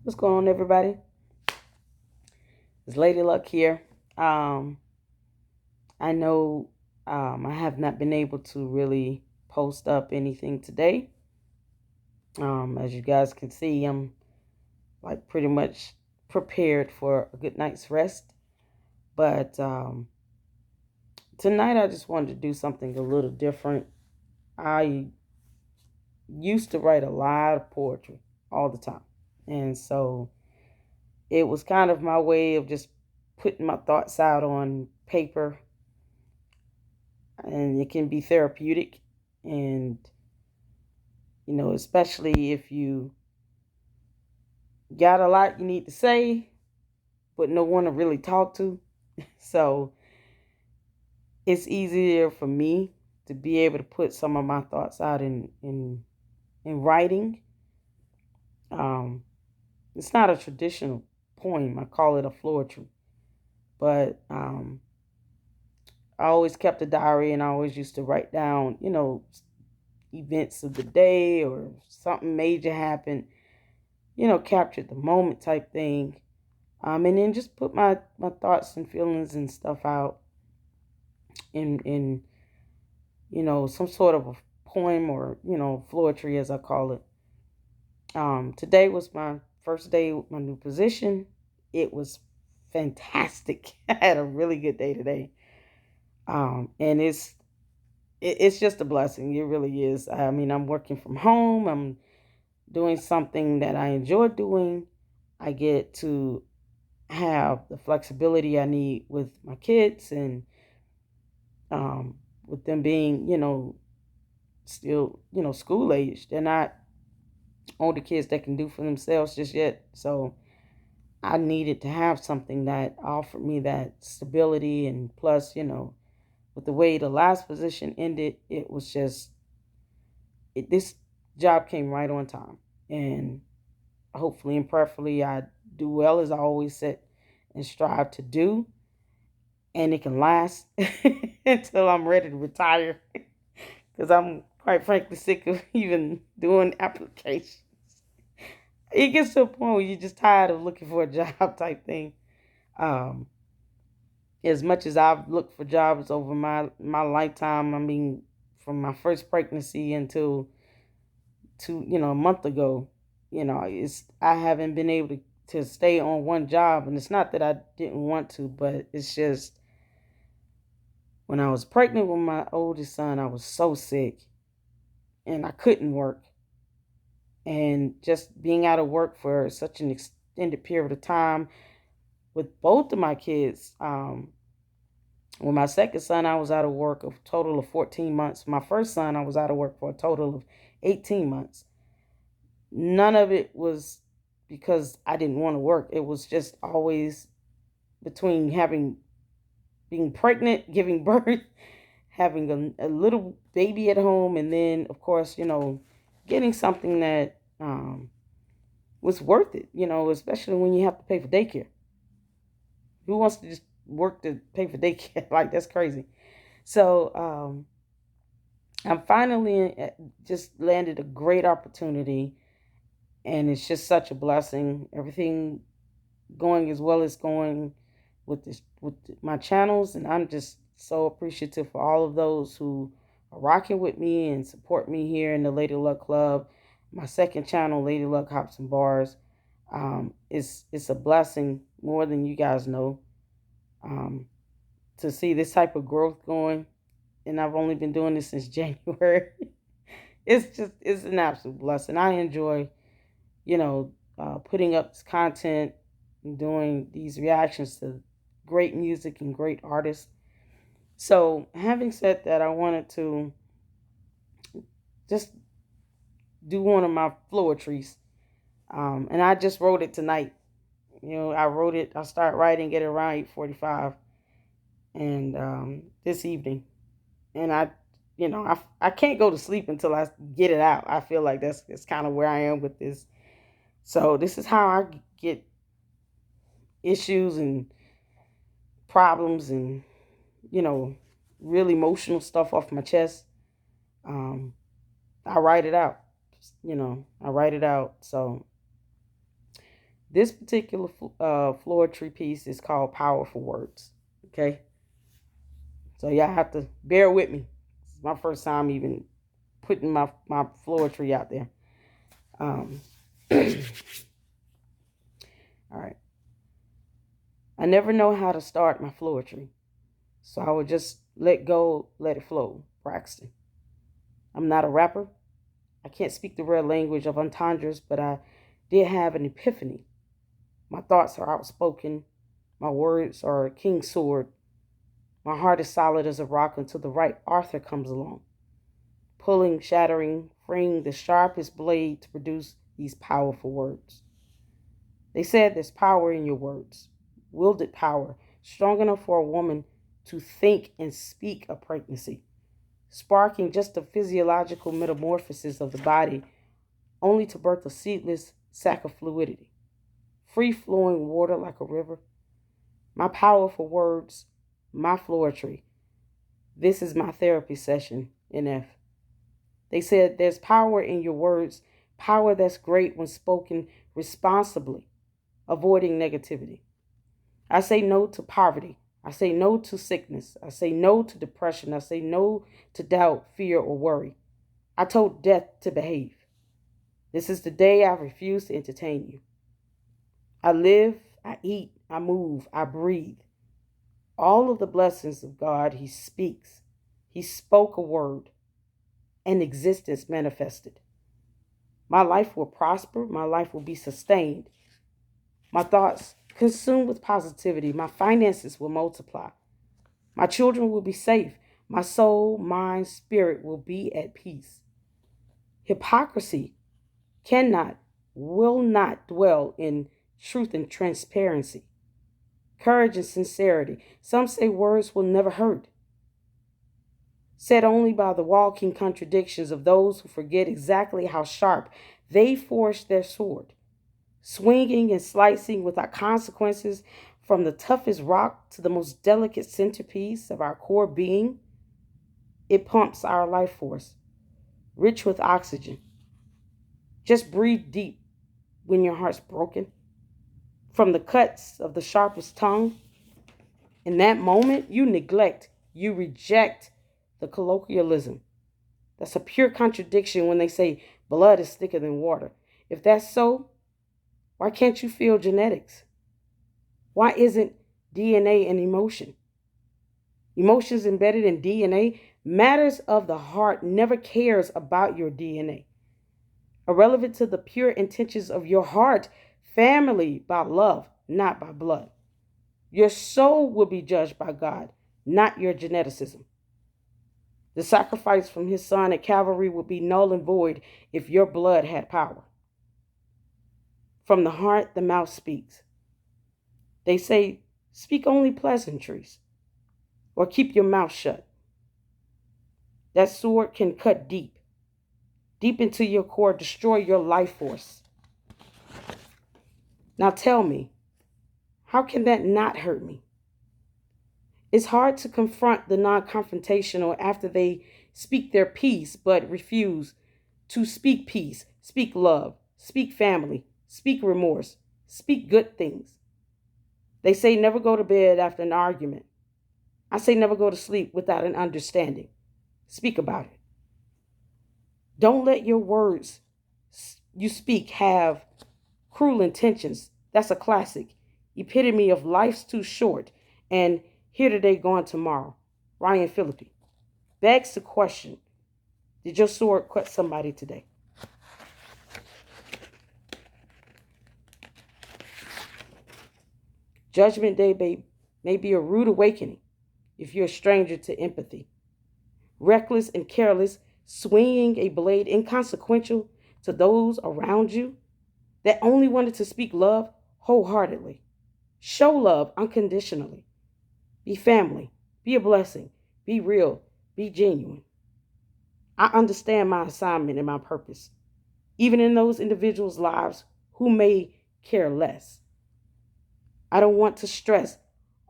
What's going on, everybody? It's Lady Luck here. Um, I know I have not been able to really post up anything today. As you guys can see, I'm like pretty much prepared for a good night's rest. But tonight, I just wanted to do something a little different. I used to write a lot of poetry all the time, and so it was kind of my way of just putting my thoughts out on paper, and it can be therapeutic. And especially if you got a lot you need to say but no one to really talk to. So it's easier for me to be able to put some of my thoughts out in writing. um it's not a traditional poem. I call it a Floetry. But I always kept a diary, and I always used to write down events of the day or something major happened, captured the moment type thing. And then just put my thoughts and feelings and stuff out in some sort of a poem, or Floetry as I call it. Today was my first day with my new position. It was fantastic. I had a really good day today. And it's just a blessing. It really is. I mean, I'm working from home. I'm doing something that I enjoy doing. I get to have the flexibility I need with my kids, and with them being, still, school age. They're not older kids that can do for themselves just yet. So I needed to have something that offered me that stability. And plus, with the way the last position ended, it was just, this job came right on time. And hopefully and prayerfully, I do well, as I always set and strive to do. And it can last until I'm ready to retire, because I'm quite frankly sick of even doing applications. It gets to a point where you're just tired of looking for a job type thing. Um, as much as I've looked for jobs over my lifetime, I mean, from my first pregnancy until a month ago, it's I haven't been able to stay on one job. And it's not that I didn't want to, but it's just, when I was pregnant with my oldest son, I was so sick and I couldn't work. And just being out of work for such an extended period of time with both of my kids. With my second son, I was out of work a total of 14 months. My first son, I was out of work for a total of 18 months. None of it was because I didn't want to work. It was just always between being pregnant, giving birth, having a little baby at home, and then, of course, getting something that was worth it, especially when you have to pay for daycare. Who wants to just work to pay for daycare? Like, that's crazy. So I'm finally just landed a great opportunity, and it's just such a blessing. Everything going as well as going with my channels, and I'm just so appreciative for all of those who are rocking with me and support me here in the Lady Luck Club. My second channel, Lady Luck Hops and Bars, it's a blessing more than you guys know, um, to see this type of growth going. And I've only been doing this since January. It's an absolute blessing. I enjoy, putting up this content and doing these reactions to great music and great artists. So, having said that, I wanted to just do one of my Floetries. And I just wrote it tonight. I wrote it, I start writing it around 8:45, and this evening. And I can't go to sleep until I get it out. I feel like that's kind of where I am with this. So this is how I get issues and problems and you know real emotional stuff off my chest. Um, I write it out. I write it out. So This particular Floetry piece is called Powerful Words. Okay? So y'all have to bear with me. It's my first time even putting my Floetry out there. All right. I never know how to start my Floetry, so I would just let go, let it flow. Braxton. I'm not a rapper. I can't speak the rare language of entendres, but I did have an epiphany. My thoughts are outspoken. My words are a king's sword. My heart is solid as a rock until the right Arthur comes along, pulling, shattering, freeing the sharpest blade to produce these powerful words. They said there's power in your words, wielded power, strong enough for a woman to think and speak a pregnancy, sparking just the physiological metamorphosis of the body, only to birth a seedless sack of fluidity, free-flowing water like a river. My powerful words, my Floetry. This is my therapy session, NF. They said there's power in your words, power that's great when spoken responsibly, avoiding negativity. I say no to poverty. I say no to sickness. I say no to depression. I say no to doubt, fear, or worry. I told death to behave. This is the day I refuse to entertain you. I live, I eat, I move, I breathe. All of the blessings of God, He speaks. He spoke a word, and existence manifested. My life will prosper. My life will be sustained. My thoughts consumed with positivity. My finances will multiply. My children will be safe. My soul, mind, spirit will be at peace. Hypocrisy cannot, will not dwell in truth and transparency. Courage and sincerity. Some say words will never hurt. Said only by the walking contradictions of those who forget exactly how sharp they forged their sword, swinging and slicing without consequences from the toughest rock to the most delicate centerpiece of our core being. It pumps our life force, rich with oxygen. Just breathe deep when your heart's broken. From the cuts of the sharpest tongue, in that moment, you neglect, you reject the colloquialism. That's a pure contradiction when they say blood is thicker than water. If that's so, why can't you feel genetics? Why isn't DNA an emotion? Emotions embedded in DNA. Matters of the heart never cares about your DNA. Irrelevant to the pure intentions of your heart, family by love, not by blood. Your soul will be judged by God, not your geneticism. The sacrifice from His Son at Calvary would be null and void if your blood had power. From the heart, the mouth speaks. They say, speak only pleasantries, or keep your mouth shut. That sword can cut deep, deep into your core, destroy your life force. Now tell me, how can that not hurt me? It's hard to confront the non-confrontational after they speak their piece but refuse to speak peace, speak love, speak family, speak remorse, speak good things. They say never go to bed after an argument. I say never go to sleep without an understanding. Speak about it. Don't let your words you speak have cruel intentions. That's a classic. Epitome of life's too short and here today, gone tomorrow. Ryan Phillippe. Begs the question, did your sword cut somebody today? Judgment Day may be a rude awakening if you're a stranger to empathy. Reckless and careless, swinging a blade inconsequential to those around you that only wanted to speak love wholeheartedly. Show love unconditionally. Be family. Be a blessing. Be real. Be genuine. I understand my assignment and my purpose, even in those individuals' lives who may care less. I don't want to stress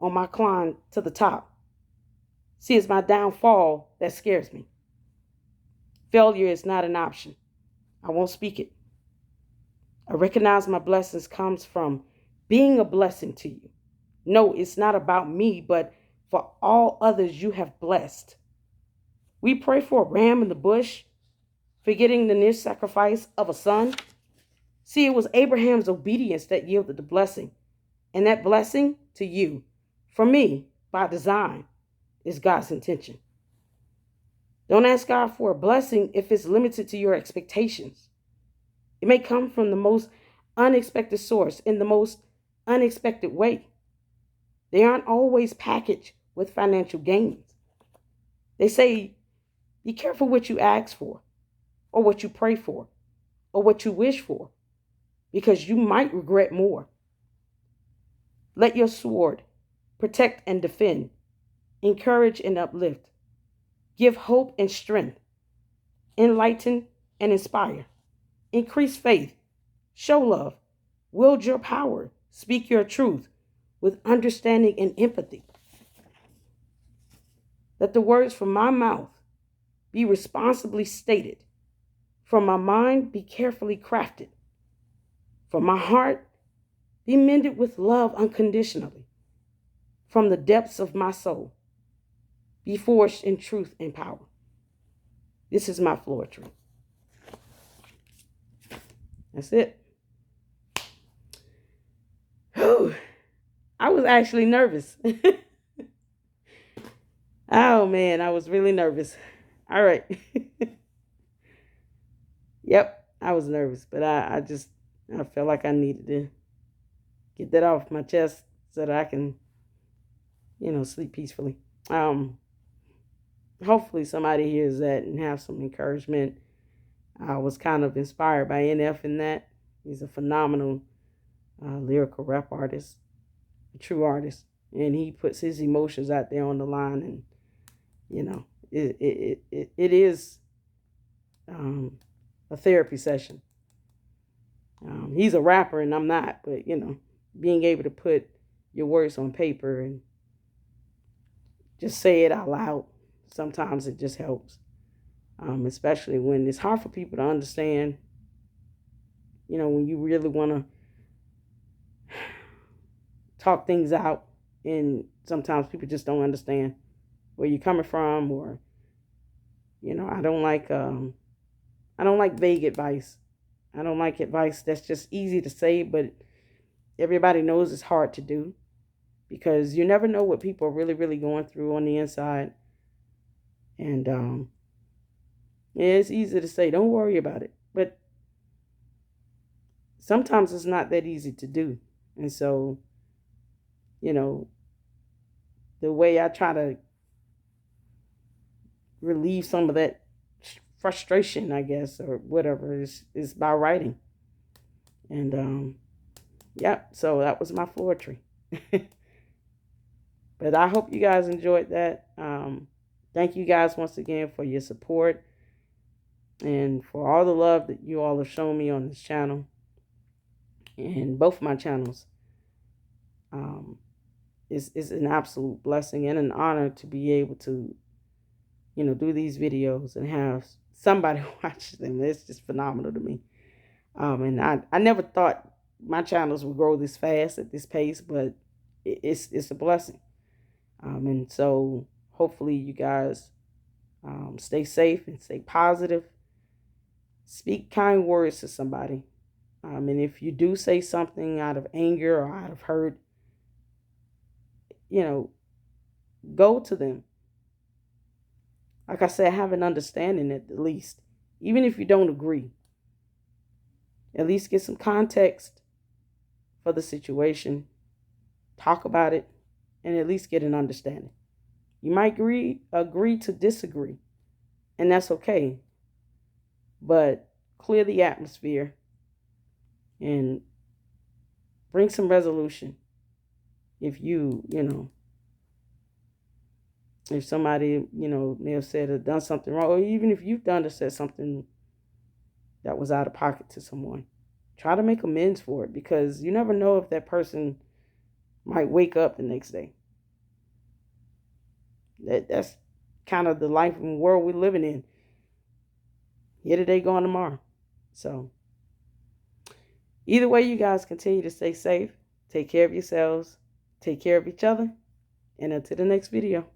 on my climb to the top. See, it's my downfall that scares me. Failure is not an option. I won't speak it. I recognize my blessings comes from being a blessing to you. No, it's not about me, but for all others you have blessed. We pray for a ram in the bush, forgetting the near sacrifice of a son. See, it was Abraham's obedience that yielded the blessing. And that blessing to you, for me, by design, is God's intention. Don't ask God for a blessing if it's limited to your expectations. It may come from the most unexpected source in the most unexpected way. They aren't always packaged with financial gains. They say, be careful what you ask for, or what you pray for, or what you wish for, because you might regret more. Let your sword protect and defend, encourage and uplift, give hope and strength, enlighten and inspire, increase faith, show love, wield your power, speak your truth with understanding and empathy. Let the words from my mouth be responsibly stated, from my mind be carefully crafted, from my heart be mended with love unconditionally, from the depths of my soul be forged in truth and power. This is my Floetry. That's it. Whew. I was actually nervous. Oh man, I was really nervous. All right. Yep, I was nervous, but I felt like I needed to get that off my chest so that I can, sleep peacefully. Hopefully somebody hears that and have some encouragement. I was kind of inspired by NF in that. He's a phenomenal lyrical rap artist, a true artist, and he puts his emotions out there on the line, and it is a therapy session. He's a rapper and I'm not, but being able to put your words on paper and just say it out loud, sometimes it just helps. Especially when it's hard for people to understand, when you really want to talk things out, and sometimes people just don't understand where you're coming from, or I don't like vague advice. I don't like advice that's just easy to say, but everybody knows it's hard to do, because you never know what people are really, really going through on the inside. And yeah, it's easy to say, don't worry about it, but sometimes it's not that easy to do. And so, the way I try to relieve some of that frustration, I guess, or whatever, is by writing. And so that was my Floetry. But I hope you guys enjoyed that. Thank you guys once again for your support and for all the love that you all have shown me on this channel and both my channels. It's an absolute blessing and an honor to be able to, do these videos and have somebody watch them. It's just phenomenal to me. And I never thought my channels would grow this fast at this pace, but it's a blessing. And so hopefully you guys stay safe and stay positive. Speak kind words to somebody. And if you do say something out of anger or out of hurt, go to them. Like I said, have an understanding at the least. Even if you don't agree, at least get some context for the situation. Talk about it and at least get an understanding. You might agree to disagree, and that's okay. But clear the atmosphere and bring some resolution. If if somebody, may have said or done something wrong, or even if you've done or said something that was out of pocket to someone, try to make amends for it, because you never know if that person might wake up the next day. That's kind of the life and world we're living in. Here today, gone tomorrow. So Either way, you guys continue to stay safe, take care of yourselves, take care of each other, and until the next video.